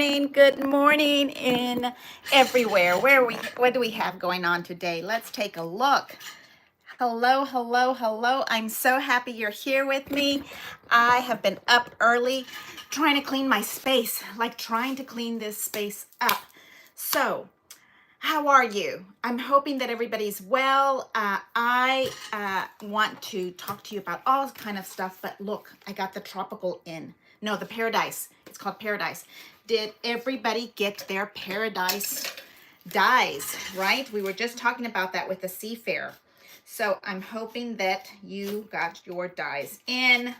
good morning in everywhere. What do we have going on today? Let's take a look. Hello, hello, hello. I'm so happy you're here with me. I have been up early trying to clean my space, like trying to clean this space up. So, how are you? I'm hoping that everybody's well. I want to talk to you about all kind of stuff, but look, I got the tropical in. No, the paradise. It's called paradise. Did everybody get their paradise dyes, right? We were just talking about that with the Seafarer. So I'm hoping that you got your dyes in.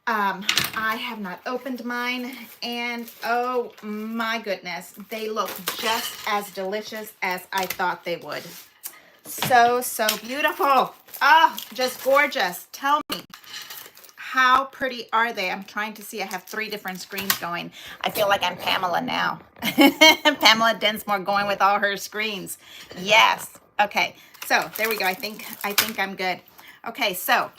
I have not opened mine, and oh my goodness, they look just as delicious as I thought they would. So beautiful. Oh, just gorgeous. Tell me, how pretty are they? I'm trying to see. I have 3 different screens going. I feel like I'm Pamela now. Pamela Densmore going with all her screens. Yes. Okay. So there we go. I think I'm good. Okay. So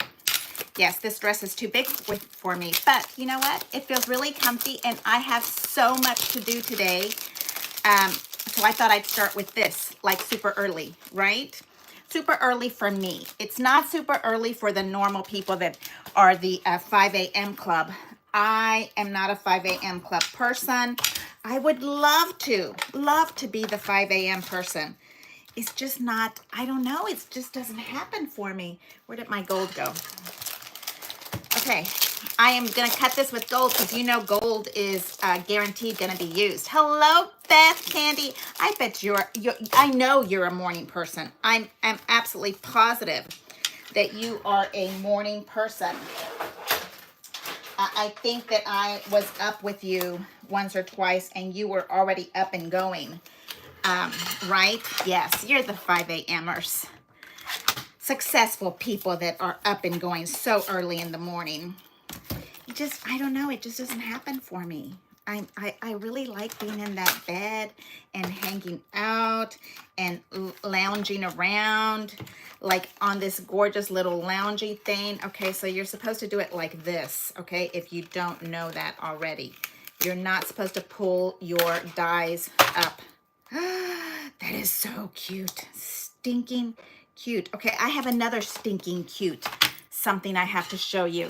yes, this dress is too big for me, but you know what? It feels really comfy, and I have so much to do today. So I thought I'd start with this, like super early, right? Super early for me. It's not super early for the normal people that are the 5 a.m. club. I am not a 5 a.m. club person. I would love to be the 5 a.m. person. It's just not, I don't know, it just doesn't happen for me. Where did my gold go? Okay, I am going to cut this with gold because you know gold is guaranteed going to be used. Hello, Beth Candy. I bet I know you're a morning person. I'm absolutely positive that you are a morning person. I think that I was up with you once or twice and you were already up and going. Right? Yes, you're the 5 a.m.ers. Successful people that are up and going so early in the morning. I don't know, it just doesn't happen for me. I really like being in that bed and hanging out and lounging around, like on this gorgeous little loungy thing. Okay, so you're supposed to do it like this, okay, if you don't know that already. You're not supposed to pull your dies up. That is so cute. Stinking cute. Okay, I have another stinking cute something I have to show you.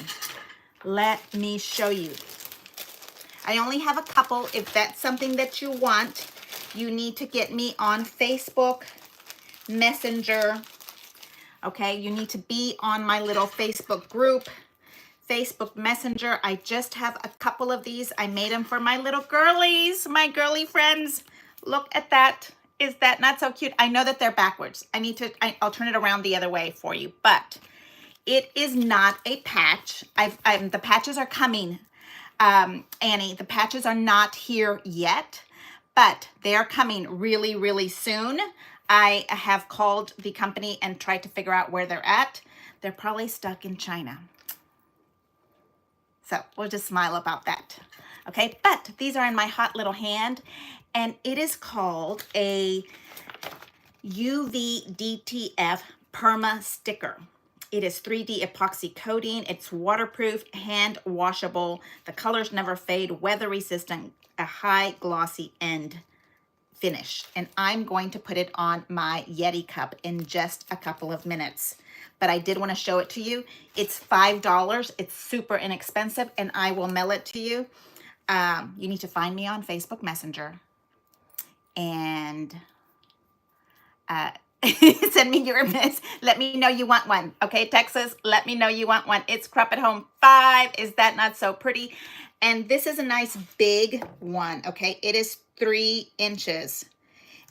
Let me show you. I only have a couple. If that's something that you want, you need to get me on Facebook Messenger. Okay, you need to be on my little Facebook group, Facebook Messenger. I just have a couple of these. I made them for my little girlies, my girly friends. Look at that. Is that not so cute? I know that they're backwards. I'll turn it around the other way for you, but it is not a patch. The patches are coming, Annie. The patches are not here yet, but they are coming really, really soon. I have called the company and tried to figure out where they're at. They're probably stuck in China. So we'll just smile about that. Okay, but these are in my hot little hand, and it is called a UV DTF Perma Sticker. It is 3D epoxy coating. It's waterproof, hand washable. The colors never fade, weather resistant, a high glossy end finish. And I'm going to put it on my Yeti cup in just a couple of minutes. But I did want to show it to you. It's $5. It's super inexpensive, and I will mail it to you. You need to find me on Facebook Messenger and send me your miss. Let me know you want one. Okay, Texas, let me know you want one. It's Crop at Home 5. Is that not so pretty? And this is a nice big one. Okay, it is 3 inches.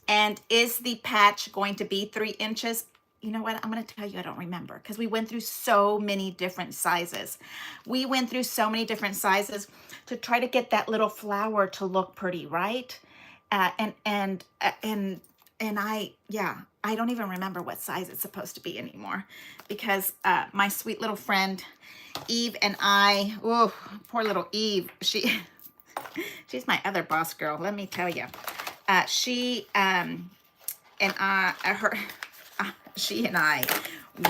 And is the patch going to be 3 inches? You know what? I'm going to tell you, I don't remember, because we went through so many different sizes. We went through so many different sizes to try to get that little flower to look pretty, right? I don't even remember what size it's supposed to be anymore, because my sweet little friend Eve and I, oh, poor little Eve, she's my other boss girl, let me tell you. She and I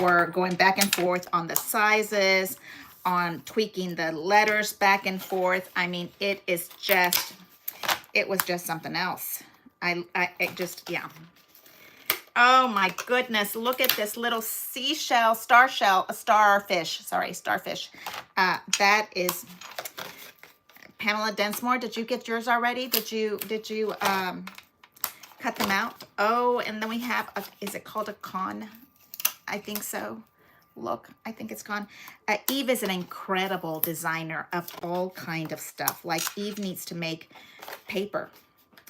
were going back and forth on the sizes, on tweaking the letters back and forth. I mean, it is just it was just something else. It just, yeah. Oh my goodness, look at this little seashell, starfish, sorry, starfish. That is, Pamela Densmore, did you get yours already? Did you cut them out? Oh, and then we have, is it called a con? I think so. Look, I think it's con. Eve is an incredible designer of all kind of stuff. Like Eve needs to make paper.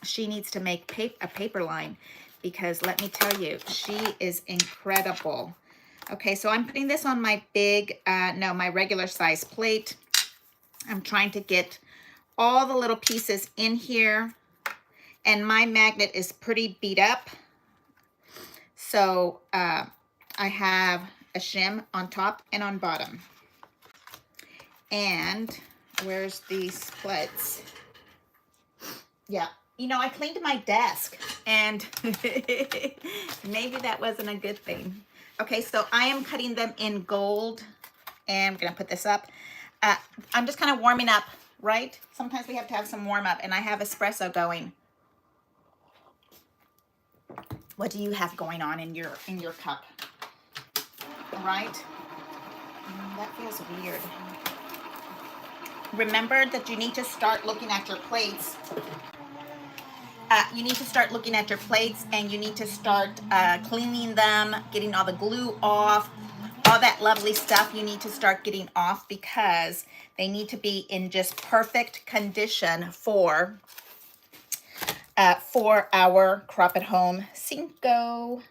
She needs to make a paper line, because let me tell you, she is incredible. Okay, so I'm putting this on my big, no, my regular size plate. I'm trying to get all the little pieces in here, and my magnet is pretty beat up. So I have a shim on top and on bottom. And where's these plates? Yeah, you know, I cleaned my desk, and maybe that wasn't a good thing. Okay, so I am cutting them in gold, and I'm gonna put this up. I'm just kind of warming up, right? Sometimes we have to have some warm up, and I have espresso going. What do you have going on in your cup? Right? That feels weird. Remember that you need to start looking at your plates. You need to start looking at your plates, and you need to start cleaning them, getting all the glue off, all that lovely stuff you need to start getting off, because they need to be in just perfect condition for our Crop at Home Cinco.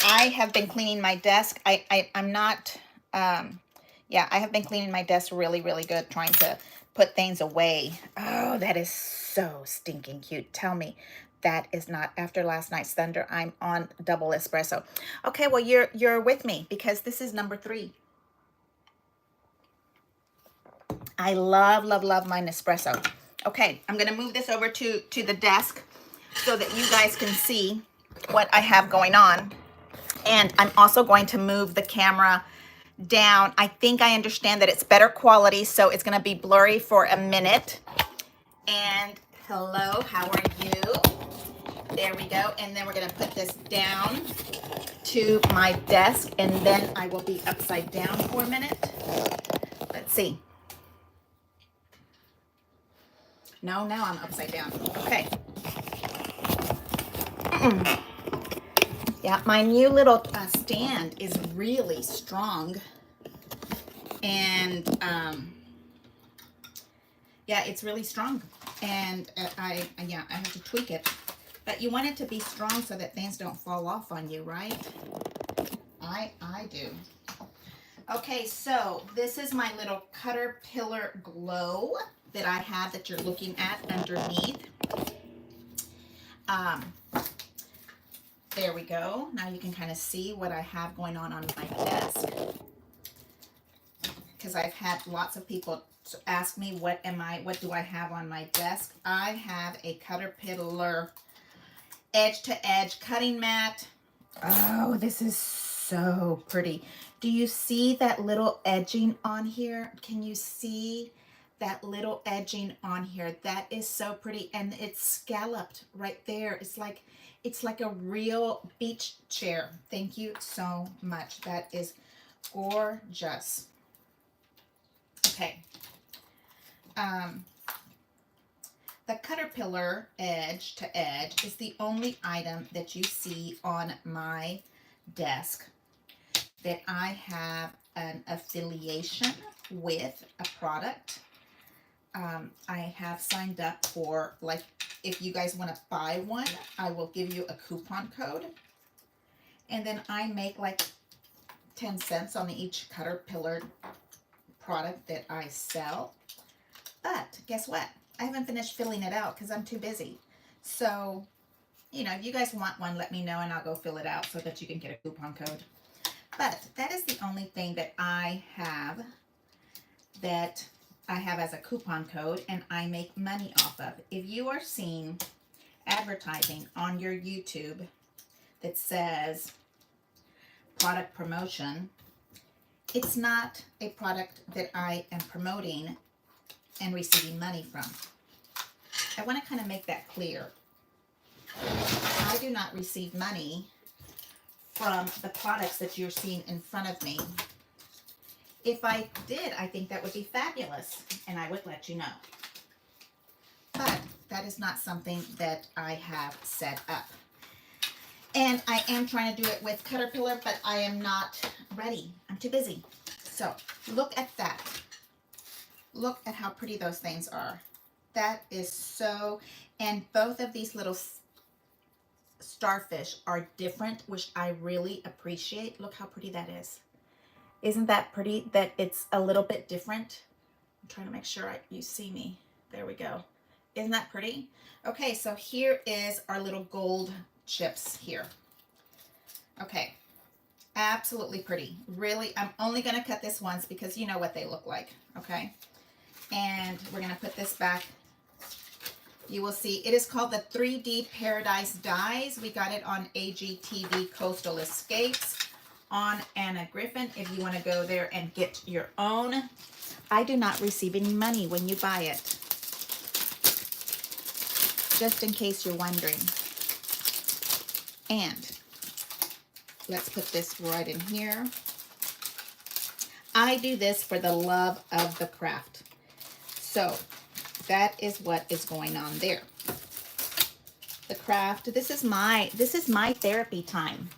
I have been cleaning my desk. I'm not, yeah, I have been cleaning my desk really, really good, trying to put things away. Oh, that is so stinking cute. Tell me that is not, after last night's thunder, I'm on double espresso. Okay, well, you're with me, because this is number 3. I love, love, love my Nespresso. Okay, I'm gonna move this over to the desk so that you guys can see what I have going on. And I'm also going to move the camera down. I think I understand that it's better quality, so it's gonna be blurry for a minute. And hello, how are you? There we go. And then we're gonna put this down to my desk, and then I will be upside down for a minute. Let's see. No, now I'm upside down. Okay. Yeah, my new little stand is really strong. And yeah, it's really strong. And I have to tweak it. But you want it to be strong so that things don't fall off on you, right? I do. Okay, so this is my little Cutterpillar glow that I have that you're looking at underneath. There we go. Now you can kind of see what I have going on my desk. Because I've had lots of people ask me what do I have on my desk. I have a Cutterpillar edge-to-edge cutting mat. Oh, this is so pretty. Do you see that little edging on here? Can you see that little edging on here? That is so pretty, and it's scalloped right there. It's like a real beach chair. Thank you so much. That is gorgeous. Okay. The Cutterpillar edge to edge is the only item that you see on my desk that I have an affiliation with a product. I have signed up for, like, if you guys want to buy one, I will give you a coupon code. And then I make like 10 cents on each Cutterpillar product that I sell. But guess what? I haven't finished filling it out because I'm too busy. So, you know, if you guys want one, let me know and I'll go fill it out so that you can get a coupon code. But that is the only thing that I have as a coupon code and I make money off of. If you are seeing advertising on your YouTube that says product promotion, it's not a product that I am promoting and receiving money from. I want to kind of make that clear. I do not receive money from the products that you're seeing in front of me. If I did, I think that would be fabulous, and I would let you know. But that is not something that I have set up. And I am trying to do it with Cutterpillar, but I am not ready. I'm too busy. So look at that. Look at how pretty those things are. That is so, and both of these little starfish are different, which I really appreciate. Look how pretty that is. Isn't that pretty that it's a little bit different? I'm trying to make sure you see me. There we go. Isn't that pretty? Okay, so here is our little gold chips here. Okay, absolutely pretty. Really, I'm only going to cut this once because you know what they look like, okay? And we're going to put this back. You will see it is called the 3D Paradise Dies. We got it on AGTV Coastal Escapes on Anna Griffin. If you want to go there and get your own. I do not receive any money when you buy it. Just in case you're wondering. And let's put this right in here. I do this for the love of the craft. So that is what is going on there. The craft, this is my therapy time.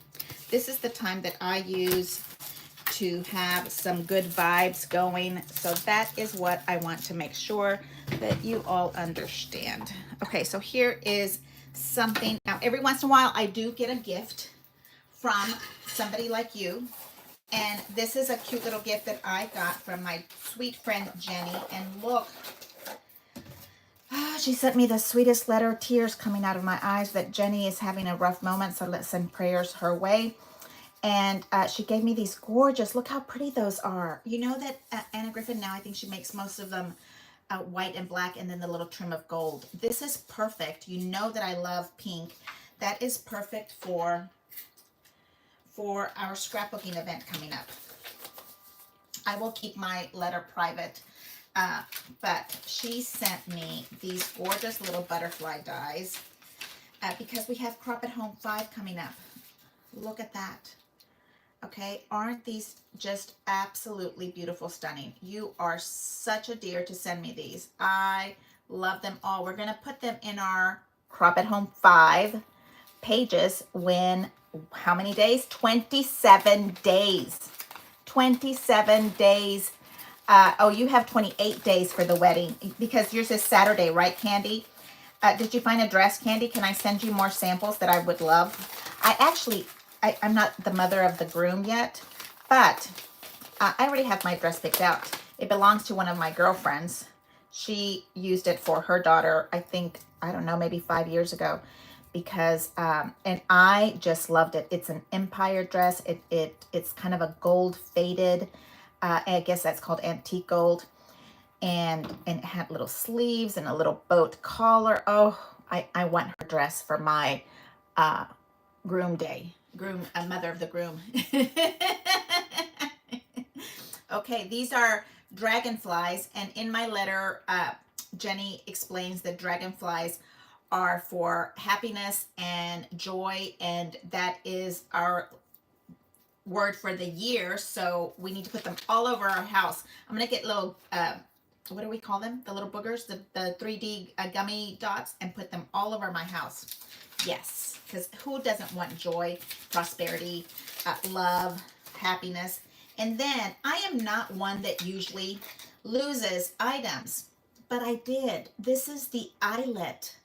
This is the time that I use to have some good vibes going. So that is what I want to make sure that you all understand. Okay, so here is something. Now, every once in a while, I do get a gift from somebody like you. And this is a cute little gift that I got from my sweet friend, Jenny. And look, she sent me the sweetest letter, tears coming out of my eyes that Jenny is having a rough moment. So let's send prayers her way. And she gave me these gorgeous, look how pretty those are. You know that Anna Griffin now, I think she makes most of them white and black and then the little trim of gold. This is perfect. You know that I love pink. That is perfect for our scrapbooking event coming up. I will keep my letter private, but she sent me these gorgeous little butterfly dies because we have Crop at Home 5 coming up. Look at that. Okay, aren't these just absolutely beautiful, stunning? You are such a dear to send me these. I love them all. We're going to put them in our Crop at Home 5 pages when, how many days? 27 days. 27 days. Oh, you have 28 days for the wedding because yours is Saturday, right, Candy? Did you find a dress, Candy? Can I send you more samples that I would love? I'm not the mother of the groom yet, but I already have my dress picked out. It belongs to one of my girlfriends. She used it for her daughter, I think, I don't know, maybe 5 years ago, because, and I just loved it. It's an empire dress. It's kind of a gold faded, I guess that's called antique gold. And it had little sleeves and a little boat collar. Oh, I want her dress for my groom day. Mother of the groom. Okay, these are dragonflies, and in my letter, Jenny explains that dragonflies are for happiness and joy, and that is our word for the year, so we need to put them all over our house. I'm gonna get little, what do we call them? The little boogers, the 3D gummy dots, and put them all over my house. Yes, because who doesn't want joy, prosperity, love, happiness? And then I am not one that usually loses items, but I did. This is the eyelet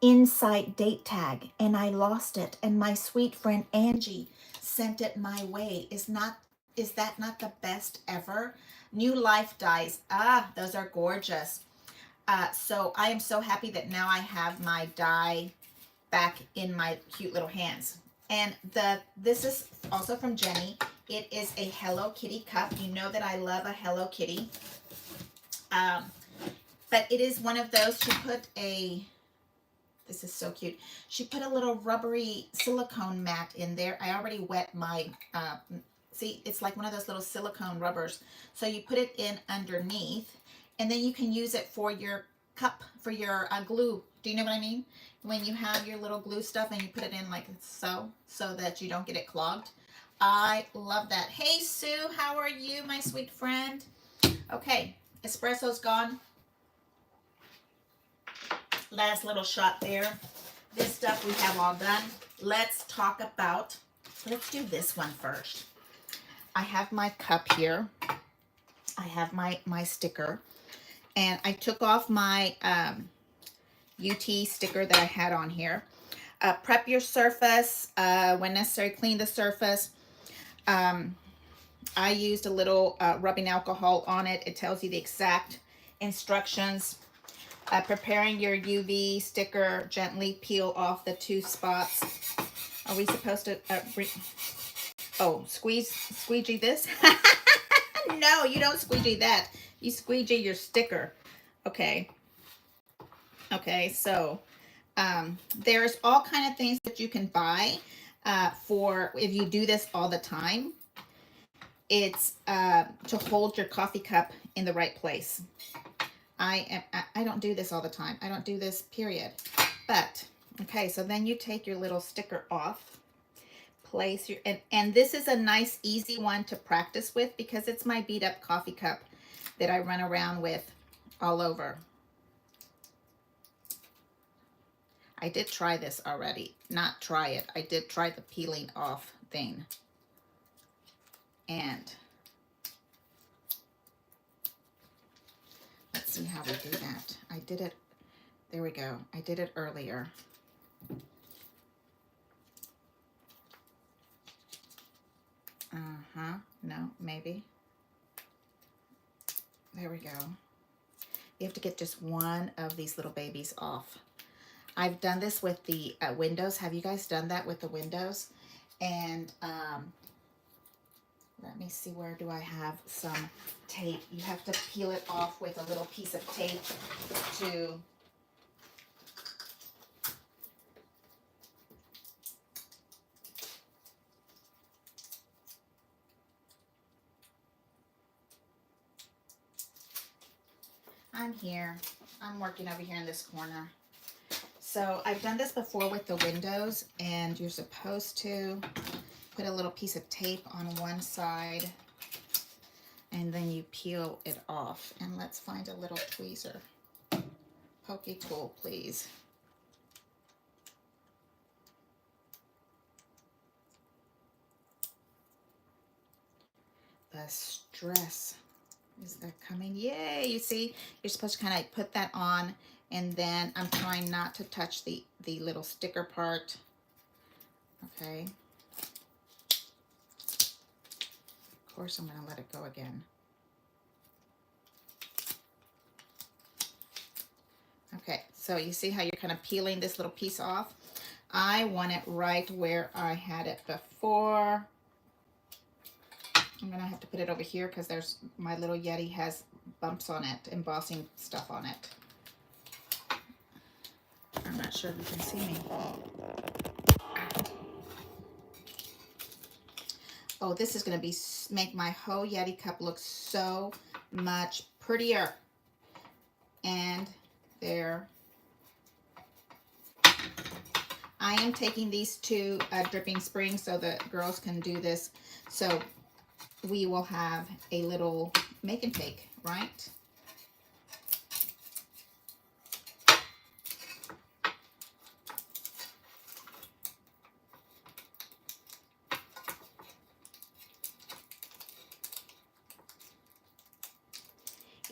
inside date tag, and I lost it. And my sweet friend Angie sent it my way. Is that not the best ever? New Life dies. Ah, those are gorgeous. So I am so happy that now I have my die back in my cute little hands. And this is also from Jenny. It is a Hello Kitty cup. You know that I love a Hello Kitty. But it is one of those. She put this is so cute. She put a little rubbery silicone mat in there. I already wet my, see, it's like one of those little silicone rubbers. So you put it in underneath, and then you can use it for your cup for your glue. Do you know what I mean? When you have your little glue stuff and you put it in like so that you don't get it clogged. I love that. Hey Sue, how are you, my sweet friend? Okay, espresso's gone. Last little shot there. This stuff we have all done. Let's talk about, let's do this one first. I have my cup here. I have my sticker. And I took off my UT sticker that I had on here. Prep your surface. When necessary, clean the surface. I used a little rubbing alcohol on it. It tells you the exact instructions. Preparing your UV sticker, gently peel off the 2 spots. Are we supposed to, squeegee this? No, you don't squeegee that. You squeegee your sticker. Okay. Okay, so there's all kind of things that you can buy for if you do this all the time. It's to hold your coffee cup in the right place. I don't do this all the time. I don't do this, period. But, okay, so then you take your little sticker off. Place your, and this is a nice, easy one to practice with because it's my beat up coffee cup that I run around with all over. I did try this already. Not try it. I did try the peeling off thing. And let's see how we do that. I did it. There we go. I did it earlier. No, maybe. There we go. You have to get just one of these little babies off. I've done this with the windows. Have you guys done that with the windows? And let me see, where do I have some tape? You have to peel it off with a little piece of tape to I'm here. I'm working over here in this corner. So I've done this before with the windows, and you're supposed to put a little piece of tape on one side, and then you peel it off. And let's find a little tweezer. Pokey tool, please. The stress. Is that coming? Yay! You see, you're supposed to kind of put that on, and then I'm trying not to touch the little sticker part. Okay. Of course, I'm going to let it go again. Okay, so you see how you're kind of peeling this little piece off? I want it right where I had it before. I'm going to have to put it over here because there's my little Yeti has bumps on it, embossing stuff on it. I'm not sure if you can see me. Oh, this is going to make my whole Yeti cup look so much prettier. And there. I am taking these to Dripping Spring so the girls can do this. So we will have a little make and take, right?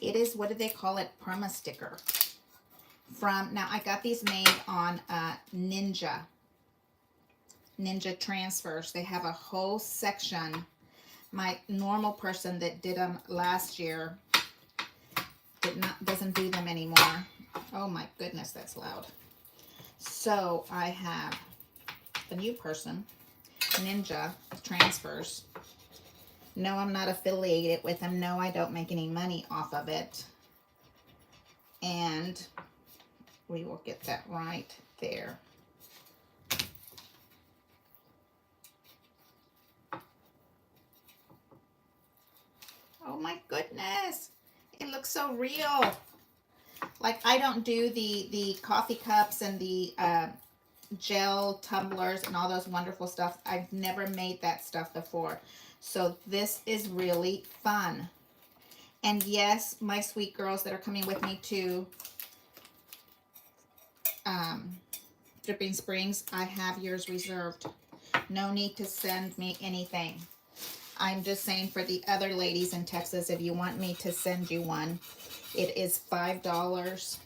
It is, what do they call it? Perma sticker. Now I got these made on Ninja transfers. They have a whole section. My normal person that did them last year doesn't do them anymore. Oh my goodness, that's loud. So I have the new person, Ninja transfers. No, I'm not affiliated with them. No, I don't make any money off of it. And we will get that right there. Oh my goodness. It looks so real. Like, I don't do the coffee cups and the gel tumblers and all those wonderful stuff. I've never made that stuff before. So this is really fun. And yes, my sweet girls that are coming with me to Dripping Springs, I have yours reserved. No need to send me anything. I'm just saying for the other ladies in Texas, if you want me to send you one, it is $5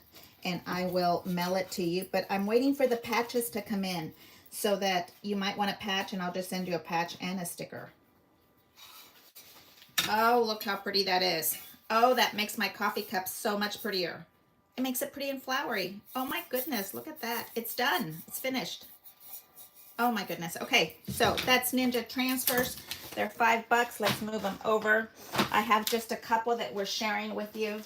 and I will mail it to you. But I'm waiting for the patches to come in so that you might want a patch and I'll just send you a patch and a sticker. Oh, look how pretty that is. Oh, that makes my coffee cup so much prettier. It makes it pretty and flowery. Oh my goodness, look at that. It's done. It's finished. Oh my goodness. Okay, so that's Ninja Transfers. They're $5. Let's move them over. I have just a couple that we're sharing with you,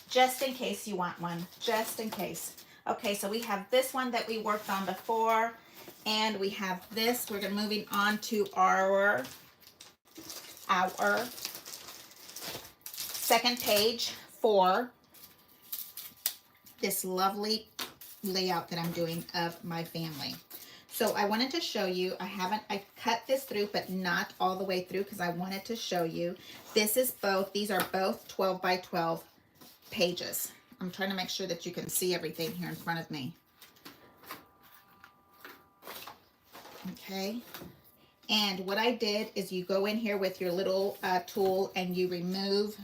just in case you want one, just in case. Okay, so we have this one that we worked on before, and we have this. We're moving on to our second page for this lovely layout that I'm doing of my family. So I wanted to show you, I cut this through, but not all the way through because I wanted to show you. These are both 12 by 12 pages. I'm trying to make sure that you can see everything here in front of me. Okay. And what I did is you go in here with your little tool and you remove,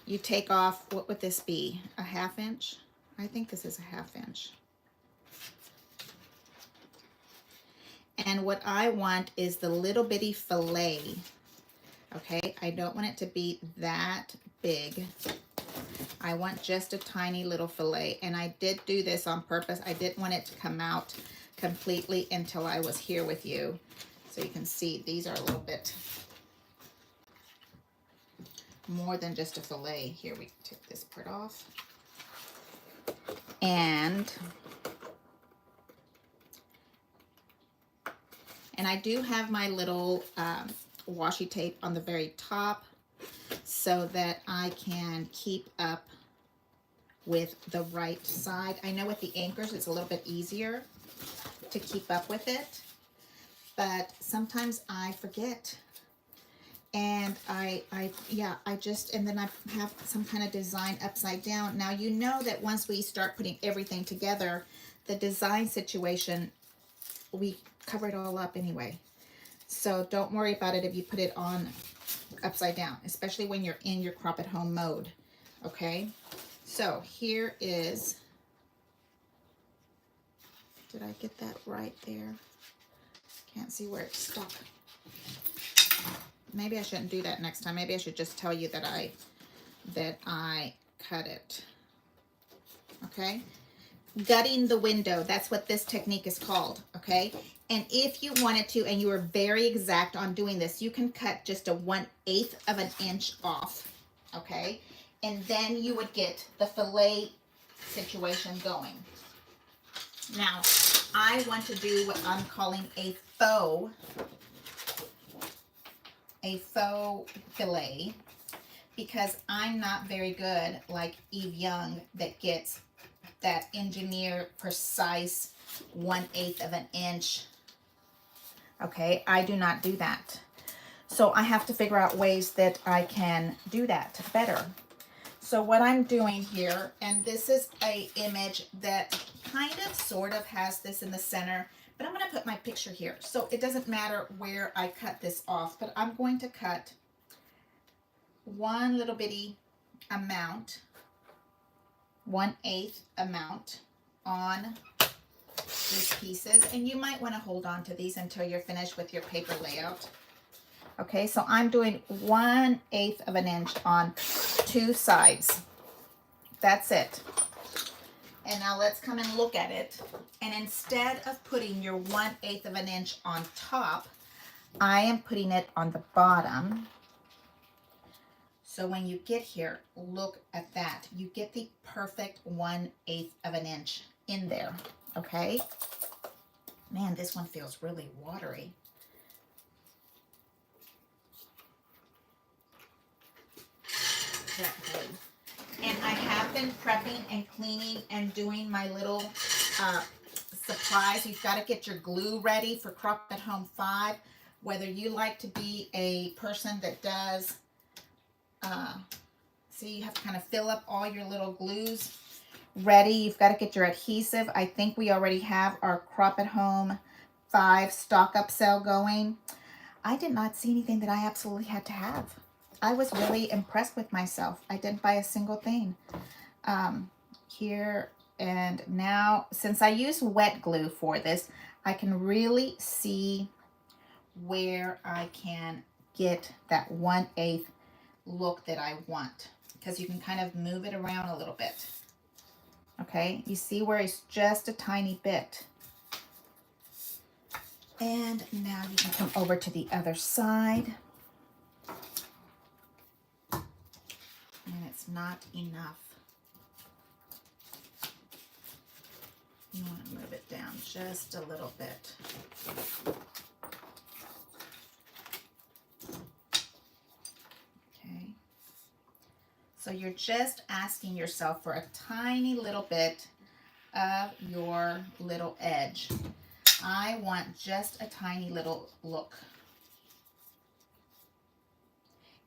you take off, what would this be? A 1/2 inch? I think this is a 1/2 inch. And what I want is the little bitty fillet. Okay, I don't want it to be that big. I want just a tiny little fillet. And I did do this on purpose. I didn't want it to come out completely until I was here with you. So you can see these are a little bit more than just a fillet. Here, we take this part off. And I do have my little washi tape on the very top so that I can keep up with the right side. I know with the anchors it's a little bit easier to keep up with it, but sometimes I forget. And and then I have some kind of design upside down. Now, you know that once we start putting everything together, the design situation, we cover it all up anyway. So don't worry about it if you put it on upside down, especially when you're in your crop at home mode. Okay, so here is, did I get that right there? Can't see where it's stuck. Maybe I shouldn't do that next time. Maybe I should just tell you that I cut it. Okay, gutting the window, that's what this technique is called. Okay, and if you wanted to, and you were very exact on doing this, you can cut just a 1/8 of an inch off. Okay, and then you would get the fillet situation going. Now, I want to do what I'm calling a faux fillet, because I'm not very good like Eve Young that gets that engineer precise 1/8 of an inch. Okay, I do not do that. So I have to figure out ways that I can do that better. So what I'm doing here, and this is a image that kind of sort of has this in the center, but I'm going to put my picture here. So it doesn't matter where I cut this off, but I'm going to cut one little bitty amount, 1/8 amount on these pieces. And you might want to hold on to these until you're finished with your paper layout. Okay, so I'm doing 1/8 of an inch on 2 sides. That's it. And now let's come and look at it. And instead of putting your 1/8 of an inch on top, I am putting it on the bottom. So when you get here, look at that. You get the perfect 1/8 of an inch in there, okay? Man, this one feels really watery. jet glue. And I have been prepping and cleaning and doing my little supplies. You've got to get your glue ready for Crop at Home 5. Whether you like to be a person that does, see, you have to kind of fill up all your little glues ready. You've got to get your adhesive. I think we already have our Crop at Home 5 stock up sale going. I did not see anything that I absolutely had to have. I was really impressed with myself. I didn't buy a single thing here. And now, since I use wet glue for this, I can really see where I can get that 1/8 look that I want, because you can kind of move it around a little bit. Okay, you see where it's just a tiny bit. And now you can come over to the other side. And it's not enough. You want to move it down just a little bit. Okay. So you're just asking yourself for a tiny little bit of your little edge. I want just a tiny little look.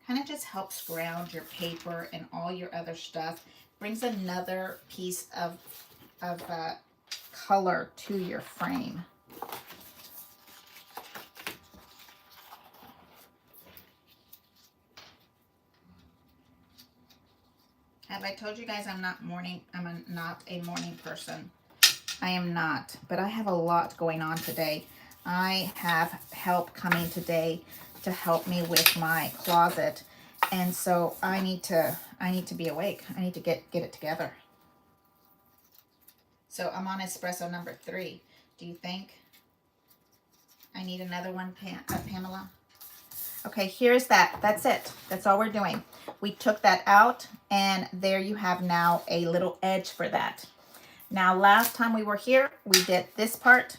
Kind of just helps ground your paper and all your other stuff. Brings another piece of color to your frame. Have I told you guys I'm not a morning person? I am not, but I have a lot going on today. I have help coming today to help me with my closet, and so I need to be awake. I need to get it together. So I'm on espresso number 3. Do you think I need another one, Pamela? Okay, here's that. That's it. That's all we're doing. We took that out, and there you have now a little edge for that. Now, last time we were here, we did this part,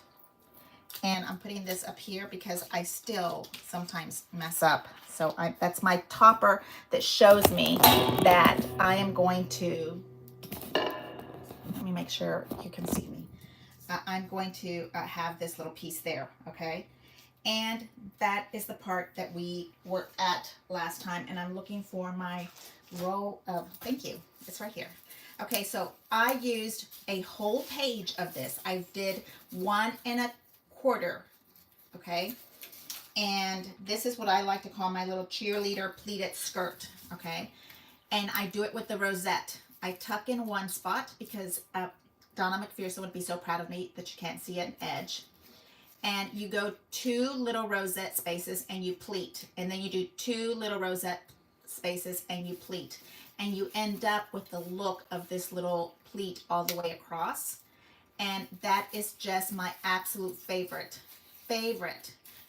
and I'm putting this up here because I still sometimes mess up. So that's my topper that shows me that I am going to, let me make sure you can see me. I'm going to have this little piece there, okay? And that is the part that we were at last time, and I'm looking for my roll of, thank you, it's right here. Okay, so I used a whole page of this. I did 1 1/4, okay? And this is what I like to call my little cheerleader pleated skirt, okay? And I do it with the rosette. I tuck in one spot because Donna McPherson would be so proud of me that you can't see an edge. And you go 2 little rosette spaces and you pleat. And then you do 2 little rosette spaces and you pleat. And you end up with the look of this little pleat all the way across. And that is just my absolute favorite.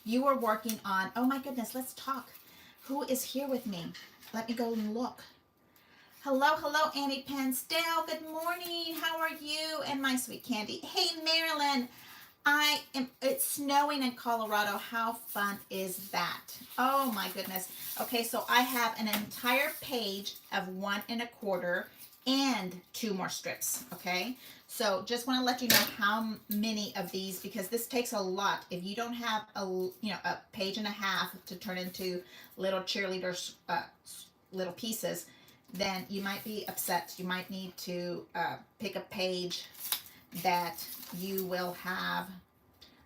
You are working on, oh my goodness, let's talk. Who is here with me? Let me go and look. Hello, Annie Pensdale. Good morning. How are you? And my sweet Candy. Hey, Marilyn. It's snowing in Colorado. How fun is that? Oh my goodness. Okay, so I have an entire page of 1 1/4 and 2 more strips, okay? So just want to let you know how many of these, because this takes a lot. If you don't have a page and a half to turn into little cheerleaders, little pieces, then you might be upset. You might need to pick a page that you will have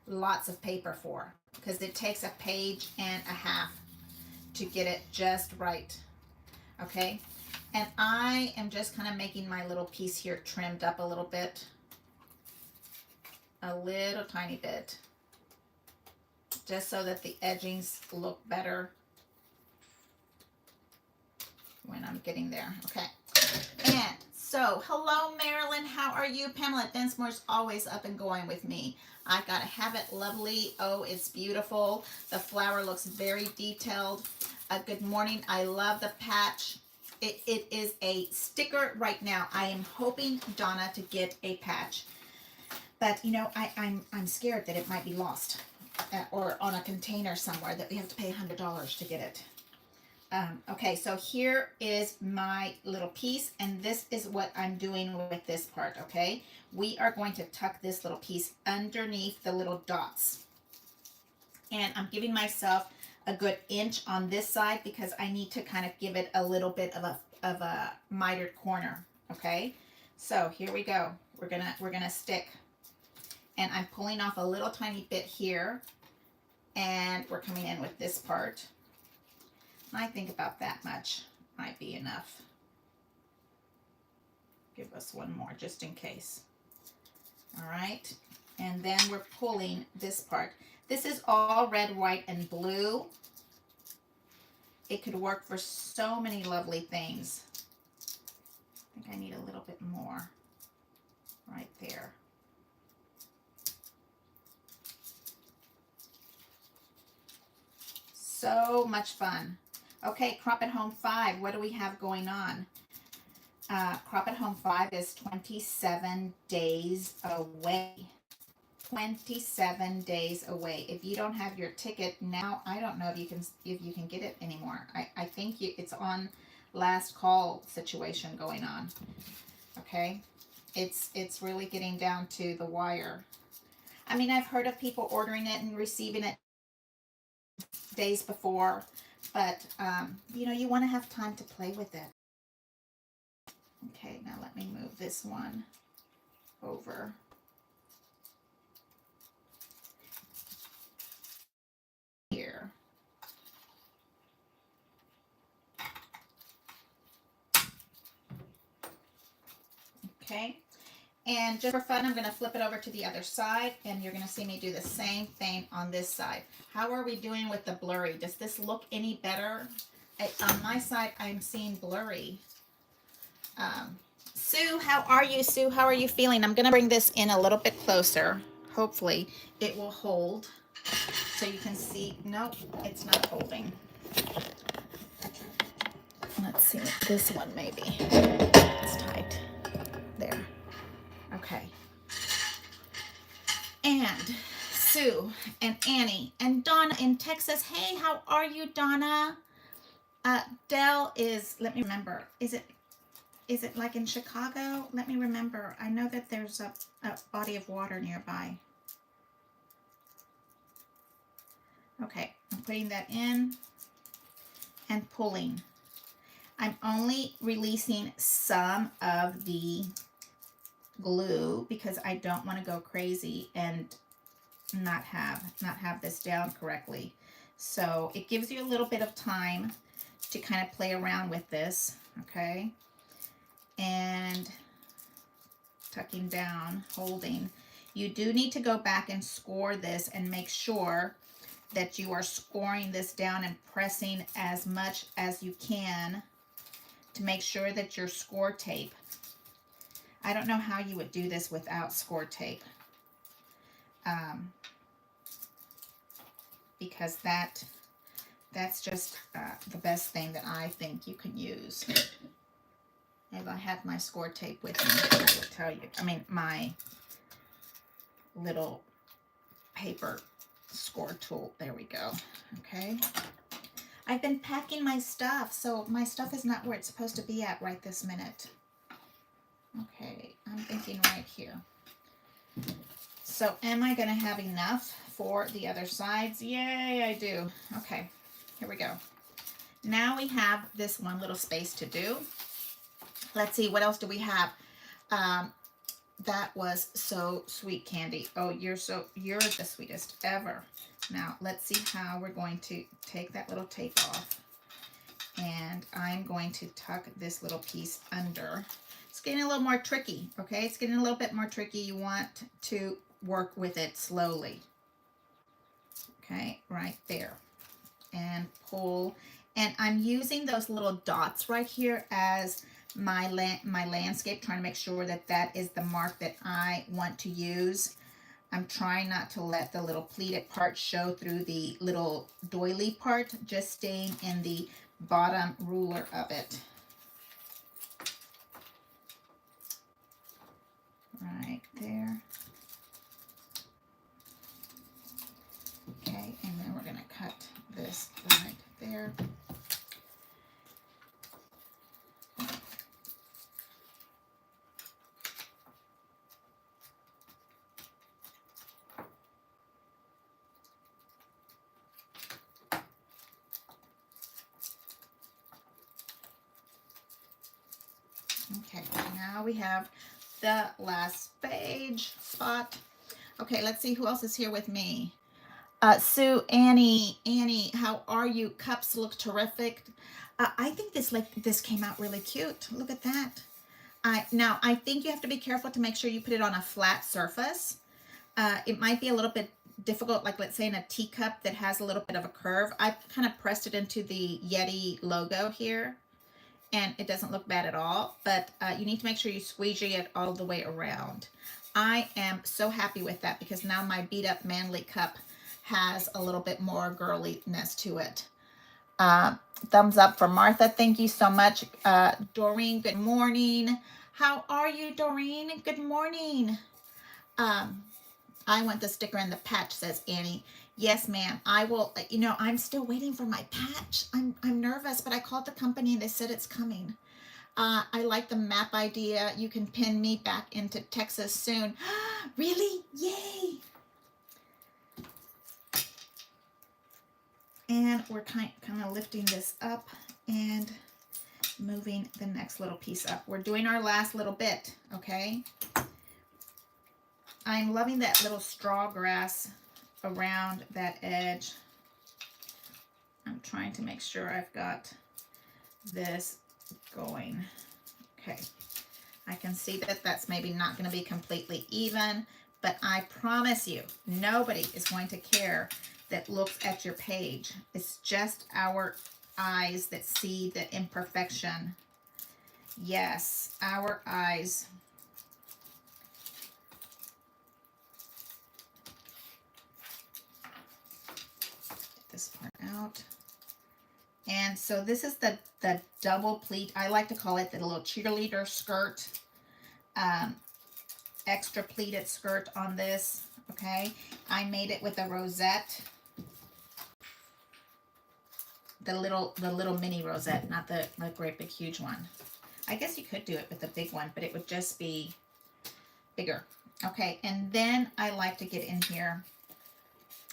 lots of paper for, because it takes a page and a half to get it just right. Okay, and I am just kind of making my little piece here trimmed up a little bit, a little tiny bit, just so that the edgings look better when I'm getting there. Okay, and so hello Marilyn, how are you? Pamela Densmore's always up and going with me. I gotta have it lovely. Oh, it's beautiful. The flower looks very detailed. Good morning. I love the patch. It is a sticker right now. I am hoping, Donna, to get a patch, but you know, I'm scared that it might be lost or on a container somewhere that we have to pay $100 to get it. Okay, so here is my little piece, and this is what I'm doing with this part, okay? We are going to tuck this little piece underneath the little dots. And I'm giving myself a good inch on this side because I need to kind of give it a little bit of a mitered corner, okay? So here we go. We're gonna stick. And I'm pulling off a little tiny bit here, and we're coming in with this part. I think about that much might be enough. Give us one more just in case. All right, and then we're pulling this part. This is all red, white, and blue. It could work for so many lovely things. I think I need a little bit more right there. So much fun. Okay, Crop at Home 5, what do we have going on? Crop at Home 5 is 27 days away. 27 days away. If you don't have your ticket now, I don't know if you can get it anymore. I think it's on last call situation going on. Okay, it's really getting down to the wire. I mean, I've heard of people ordering it and receiving it days before, but you know, you want to have time to play with it. Okay, now let me move this one over. Here. Okay, and just for fun, I'm going to flip it over to the other side, and you're going to see me do the same thing on this side. How are we doing with the blurry? Does this look any better? On my side, I'm seeing blurry. Sue, how are you? Sue, how are you feeling? I'm going to bring this in a little bit closer. Hopefully, it will hold so you can see. Nope, it's not holding. Let's see, this one maybe. It's tight. There. Okay. And Sue and Annie and Donna in Texas. Hey, how are you, Donna? Dell is, let me remember, is it like in Chicago? Let me remember. I know that there's a body of water nearby. Okay, I'm putting that in and pulling. I'm only releasing some of the glue because I don't want to go crazy and not have this down correctly. So it gives you a little bit of time to kind of play around with this, okay? And tucking down, holding. You do need to go back and score this and make sure that you are scoring this down and pressing as much as you can to make sure that your score tape. I don't know how you would do this without score tape. Because that's just the best thing that I think you can use. If I had my score tape with me, I would tell you. I mean, my little paper score tool. There we go. Okay. I've been packing my stuff, so my stuff is not where it's supposed to be at right this minute. Okay, I'm thinking right here. So am I going to have enough for the other sides? Yay, I do. Okay, here we go. Now we have this one little space to do. Let's see, what else do we have? That was so sweet, Candy. Oh, you're the sweetest ever. Now, let's see how we're going to take that little tape off. And I'm going to tuck this little piece under. It's getting a little more tricky, okay? It's getting a little bit more tricky. You want to work with it slowly. Okay, right there. And pull. And I'm using those little dots right here as my landscape, trying to make sure that that is the mark that I want to use. I'm trying not to let the little pleated part show through the little doily part, just staying in the bottom ruler of it. Right there. Okay, and then we're going to cut this right there. Okay, now we have the last page spot. Okay, let's see who else is here with me. Sue, Annie, how are you? Cups look terrific. I think this came out really cute. Look at that. Now I think you have to be careful to make sure you put it on a flat surface. It might be a little bit difficult, like let's say in a teacup that has a little bit of a curve. I kind of pressed it into the Yeti logo here, and it doesn't look bad at all, but you need to make sure you squeegee it all the way around. I am so happy with that because now my beat up manly cup has a little bit more girliness to it. Thumbs up for Martha. Thank you so much. Doreen, good morning. How are you, Doreen? Good morning. I want the sticker and the patch, says Annie. Yes, ma'am. I will. You know, I'm still waiting for my patch. I'm nervous, but I called the company and they said it's coming. I like the map idea. You can pin me back into Texas soon. Really? Yay! And we're kind of lifting this up and moving the next little piece up. We're doing our last little bit, okay? I'm loving that little straw grass around that edge. I'm trying to make sure I've got this going. Okay, I can see that that's maybe not going to be completely even, but I promise you, nobody is going to care that looks at your page. It's just our eyes that see the imperfection. Yes, our eyes. Get this part out. And so this is the double pleat. I like to call it the little cheerleader skirt. Extra pleated skirt on this, okay? I made it with a rosette. The little mini rosette, not the great big huge one. I guess you could do it with the big one, but it would just be bigger. Okay, and then I like to get in here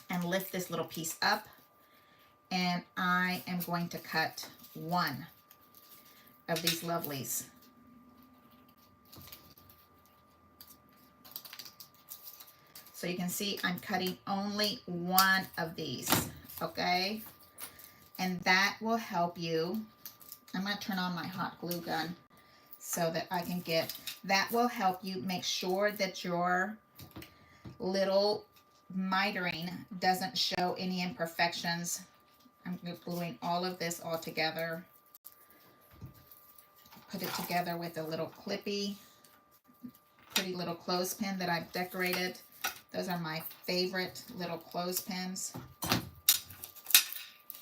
and lift this little piece up, and I am going to cut one of these lovelies. So you can see I'm cutting only one of these, okay? And that will help you. I'm going to turn on my hot glue gun so that I can get, that will help you make sure that your little mitering doesn't show any imperfections. I'm gluing all of this all together. Put it together with a little clippy, pretty little clothespin that I've decorated. Those are my favorite little clothespins.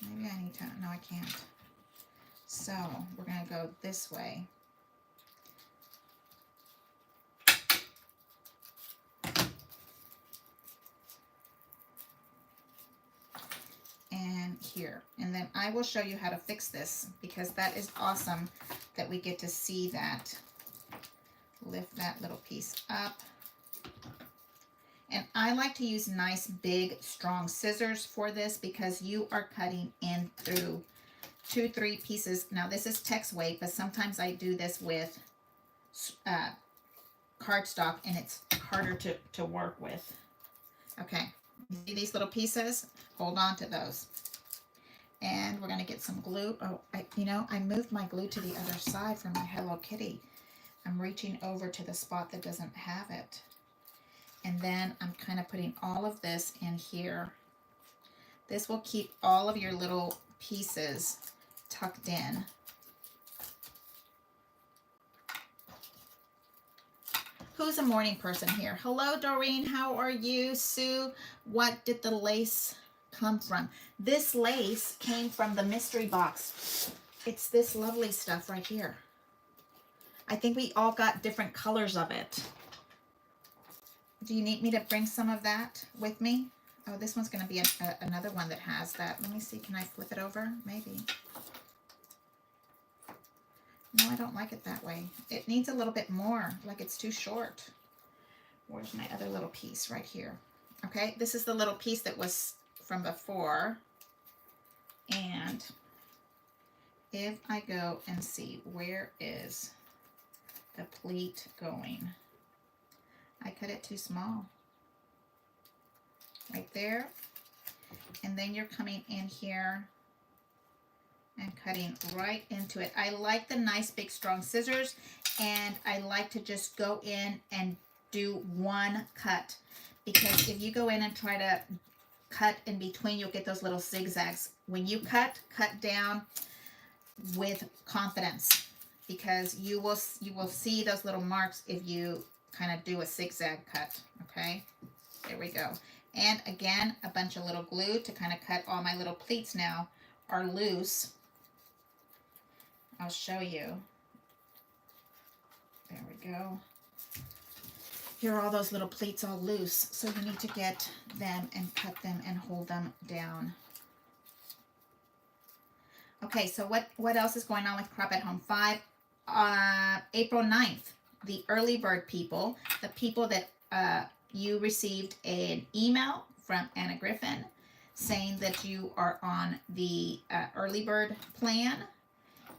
Maybe I need to, no I can't. So we're going to go this way. And here. And then I will show you how to fix this because that is awesome that we get to see that. Lift that little piece up. And I like to use nice, big, strong scissors for this because you are cutting in through 2-3 pieces. Now, this is text weight, but sometimes I do this with cardstock, and it's harder to work with. Okay, see these little pieces? Hold on to those. And we're going to get some glue. Oh, I moved my glue to the other side from my Hello Kitty. I'm reaching over to the spot that doesn't have it. And then I'm kind of putting all of this in here. This will keep all of your little pieces tucked in. Who's a morning person here? Hello, Doreen. How are you? Sue, what did the lace come from? This lace came from the mystery box. It's this lovely stuff right here. I think we all got different colors of it. Do you need me to bring some of that with me? Oh, this one's going to be another one that has that. Let me see. Can I flip it over? Maybe. No, I don't like it that way. It needs a little bit more. Like it's too short. Where's my other little piece? Right here. Okay, this is the little piece that was from before. And if I go and see, where is pleat going. I cut it too small. Right there. And then you're coming in here and cutting right into it. I like the nice big strong scissors, and I like to just go in and do one cut, because if you go in and try to cut in between, you'll get those little zigzags. When you cut down with confidence, because you will see those little marks if you kind of do a zigzag cut. Okay, there we go. And again, a bunch of little glue to kind of cut. All my little pleats now are loose. I'll show you. There we go. Here are all those little pleats all loose. So you need to get them and cut them and hold them down. Okay, so what else is going on with Crop at Home 5? April 9th, the early bird people, the people that you received an email from Anna Griffin saying that you are on the early bird plan,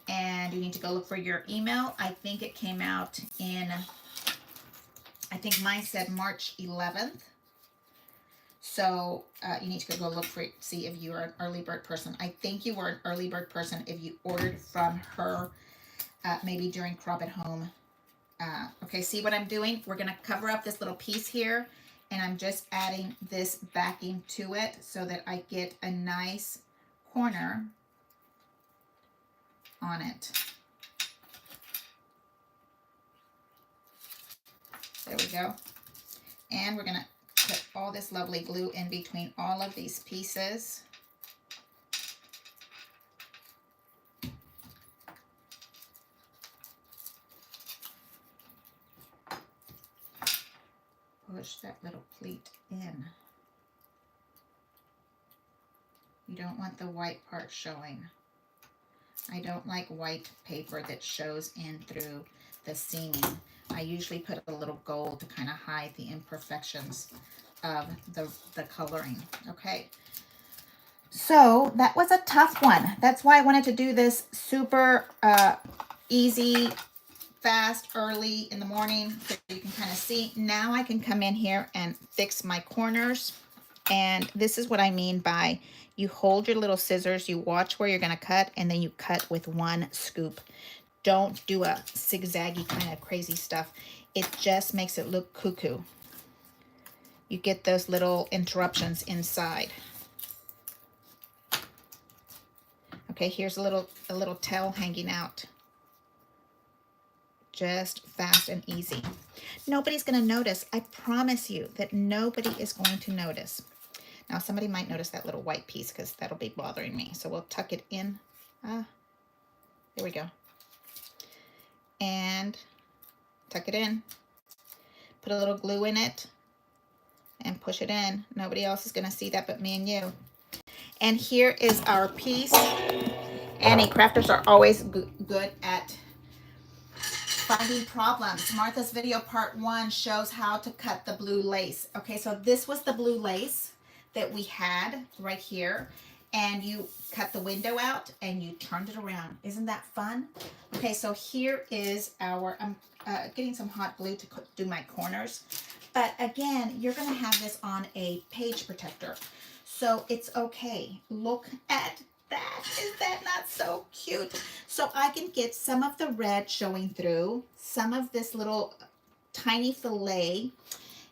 and you need to go look for your email. I think it came out in, I think mine said March 11th. So you need to go look for it, see if you are an early bird person. I think you were an early bird person if you ordered from her maybe during Crop at Home. Okay, see what I'm doing? We're going to cover up this little piece here, and I'm just adding this backing to it so that I get a nice corner on it. There we go. And we're going to put all this lovely glue in between all of these pieces. Push that little pleat in. You don't want the white part showing. I don't like white paper that shows in through the seaming. I usually put a little gold to kind of hide the imperfections of the coloring. Okay, so that was a tough one. That's why I wanted to do this super easy, fast, early in the morning, so you can kind of see. Now I can come in here and fix my corners. And this is what I mean by you hold your little scissors, you watch where you're going to cut, and then you cut with one scoop. Don't do a zigzaggy kind of crazy stuff. It just makes it look cuckoo. You get those little interruptions inside. Okay, here's a little tail hanging out. Just fast and easy. Nobody's going to notice. I promise you that nobody is going to notice. Now, somebody might notice that little white piece because that'll be bothering me. So we'll tuck it in. There we go. And tuck it in. Put a little glue in it and push it in. Nobody else is going to see that but me and you. And here is our piece. Annie, crafters are always good at finding problems. Martha's video part 1 shows how to cut the blue lace. Okay, so this was the blue lace that we had right here, and you cut the window out and you turned it around. Isn't that fun? Okay, so here is our, I'm getting some hot glue to do my corners, but again, you're going to have this on a page protector, so it's okay. Look at that. Is that not so cute? So I can get some of the red showing through, some of this little tiny fillet.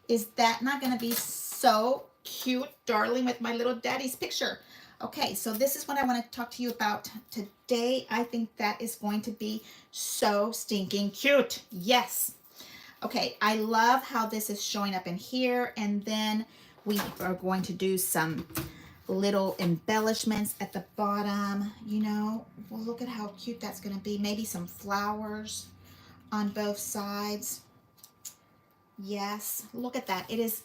Is that not going to be so cute, darling, with my little daddy's picture? Okay, so this is what I want to talk to you about today. I think that is going to be so stinking cute. Yes. Okay, I love how this is showing up in here, and then we are going to do some little embellishments at the bottom. You know, well, look at how cute that's going to be. Maybe some flowers on both sides. Yes, look at that. It is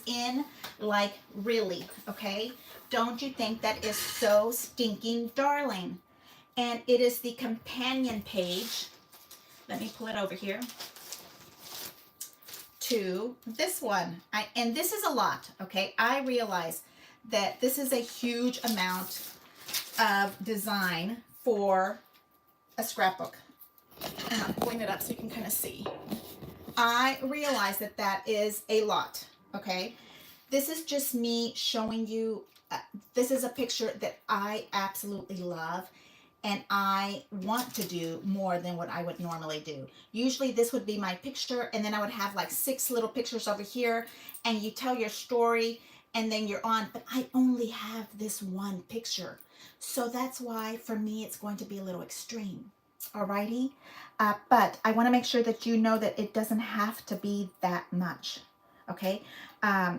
in like really, okay? Don't you think that is so stinking darling? And it is the companion page. Let me pull it over here to this one. And this is a lot, okay? I realize that this is a huge amount of design for a scrapbook. And I'll point it up so you can kind of see. I realize that that is a lot, okay? This is just me showing you, this is a picture that I absolutely love, and I want to do more than what I would normally do. Usually this would be my picture, and then I would have like 6 little pictures over here, and you tell your story, and then you're on, but I only have this one picture. So that's why for me it's going to be a little extreme. Alrighty? But I want to make sure that you know that it doesn't have to be that much. Okay? I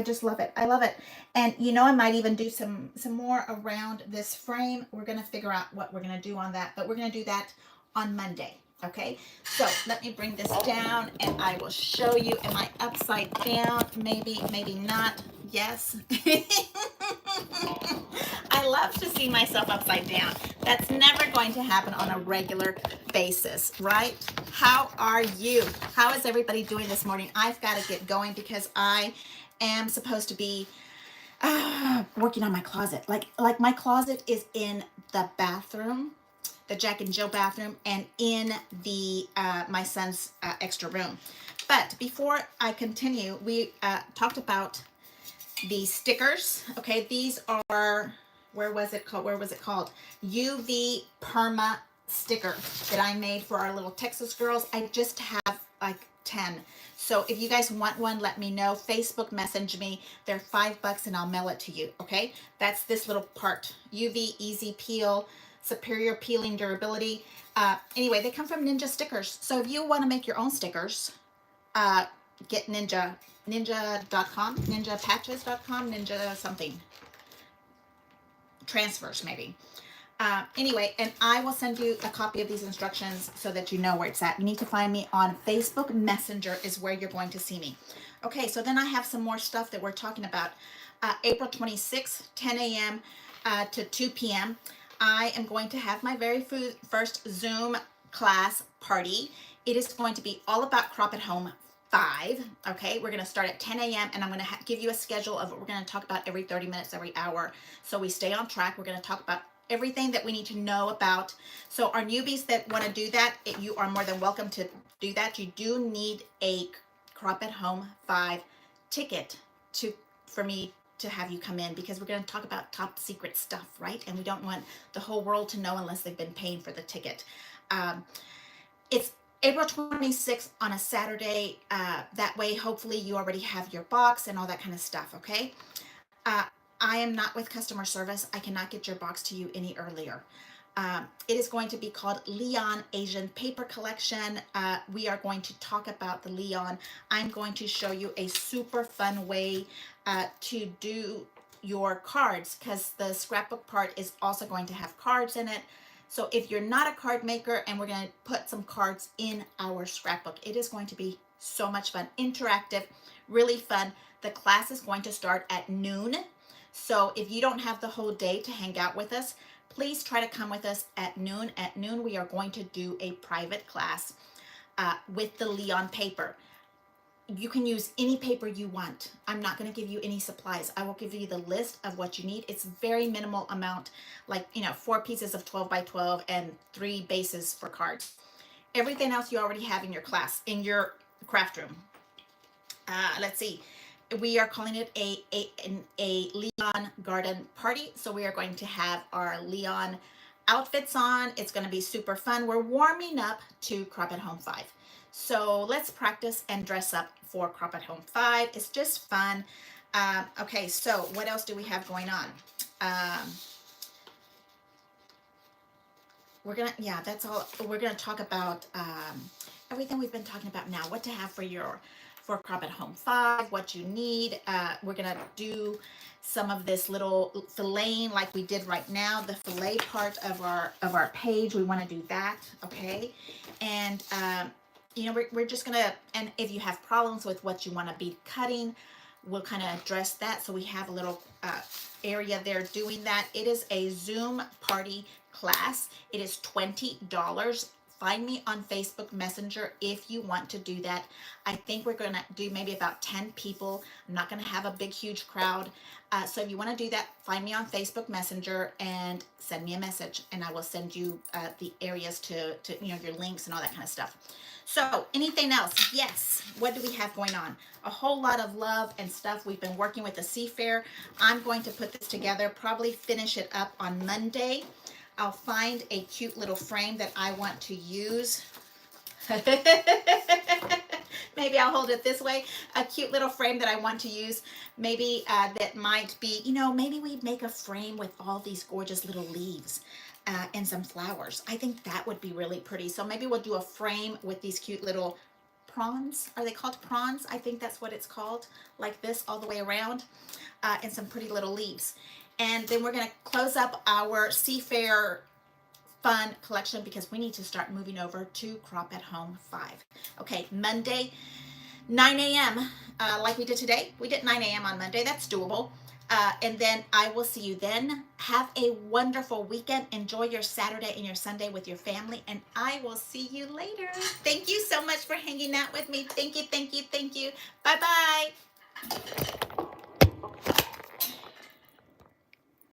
just love it. I love it. And you know, I might even do some more around this frame. We're going to figure out what we're going to do on that, but we're going to do that on Monday. Okay, so let me bring this down and I will show you. Am I upside down? Maybe, maybe not. Yes. I love to see myself upside down. That's never going to happen on a regular basis, right? How are you? How is everybody doing this morning? I've got to get going because I am supposed to be working on my closet. Like my closet is in the bathroom, the Jack and Jill bathroom, and in the my son's extra room. But before I continue, we talked about the stickers. Okay, these are, where was it called? UV Perma sticker that I made for our little Texas girls. I just have like 10. So if you guys want one, let me know. Facebook message me. They're $5 and I'll mail it to you. Okay, that's this little part. UV Easy Peel, superior peeling durability. Anyway, they come from Ninja Stickers. So if you want to make your own stickers, get ninja.com, ninjapatches.com, ninja something, transfers maybe. Anyway, and I will send you a copy of these instructions so that you know where it's at. You need to find me on Facebook Messenger is where you're going to see me. Okay, so then I have some more stuff that we're talking about. April 26th, 10 a.m. To 2 p.m. I am going to have my very first Zoom class party. It is going to be all about Crop at Home 5. Okay, we're going to start at 10 a.m. and I'm going to give you a schedule of what we're going to talk about every 30 minutes, every hour. So we stay on track. We're going to talk about everything that we need to know about. So our newbies that want to do that, you are more than welcome to do that. You do need a Crop at Home 5 ticket for me to have you come in, because we're going to talk about top secret stuff, right? And we don't want the whole world to know unless they've been paying for the ticket. It's April 26th on a Saturday. That way, hopefully you already have your box and all that kind of stuff, okay? I am not with customer service. I cannot get your box to you any earlier. It is going to be called Leon Asian Paper Collection. We are going to talk about the Leon. I'm going to show you a super fun way to do your cards, because the scrapbook part is also going to have cards in it. So if you're not a card maker, and we're going to put some cards in our scrapbook, it is going to be so much fun, interactive, really fun. The class is going to start at noon. So if you don't have the whole day to hang out with us, please try to come with us at noon. At noon, we are going to do a private class with the Leon paper. You can use any paper you want. I'm not going to give you any supplies. I will give you the list of what you need. It's very minimal amount, like, 4 pieces of 12 by 12 and 3 bases for cards. Everything else you already have in your class, in your craft room. Let's see. We are calling it a Leon garden party. So we are going to have our Leon outfits on. It's going to be super fun. We're warming up to Crop at Home 5. So let's practice and dress up for Crop at Home 5. It's just fun. Okay, so what else do we have going on? That's all. We're gonna talk about everything we've been talking about now. What to have for Crop at Home 5, what you need. We're gonna do some of this little filleting like we did right now, the fillet part of our page. We want to do that, okay? And we're just gonna, and if you have problems with what you want to be cutting, we'll kind of address that. So we have a little area there doing that. It is a Zoom party class. It is $20, find me on Facebook Messenger if you want to do that. I think we're going to do maybe about 10 people. I'm not going to have a big, huge crowd. So if you want to do that, find me on Facebook Messenger and send me a message, and I will send you the areas to your links and all that kind of stuff. So anything else? Yes. What do we have going on? A whole lot of love and stuff. We've been working with the Seafarer. I'm going to put this together, probably finish it up on Monday. I'll find a cute little frame that I want to use. Maybe I'll hold it this way. A cute little frame that I want to use. Maybe that might be, maybe we make a frame with all these gorgeous little leaves and some flowers. I think that would be really pretty. So maybe we'll do a frame with these cute little prawns. Are they called prawns? I think that's what it's called. Like this all the way around, and some pretty little leaves. And then we're going to close up our Seafarer Fun collection because we need to start moving over to Crop at Home 5. Okay, Monday, 9 a.m. Like we did today. We did 9 a.m. on Monday. That's doable. And then I will see you then. Have a wonderful weekend. Enjoy your Saturday and your Sunday with your family. And I will see you later. Thank you so much for hanging out with me. Thank you, thank you, thank you. Bye-bye.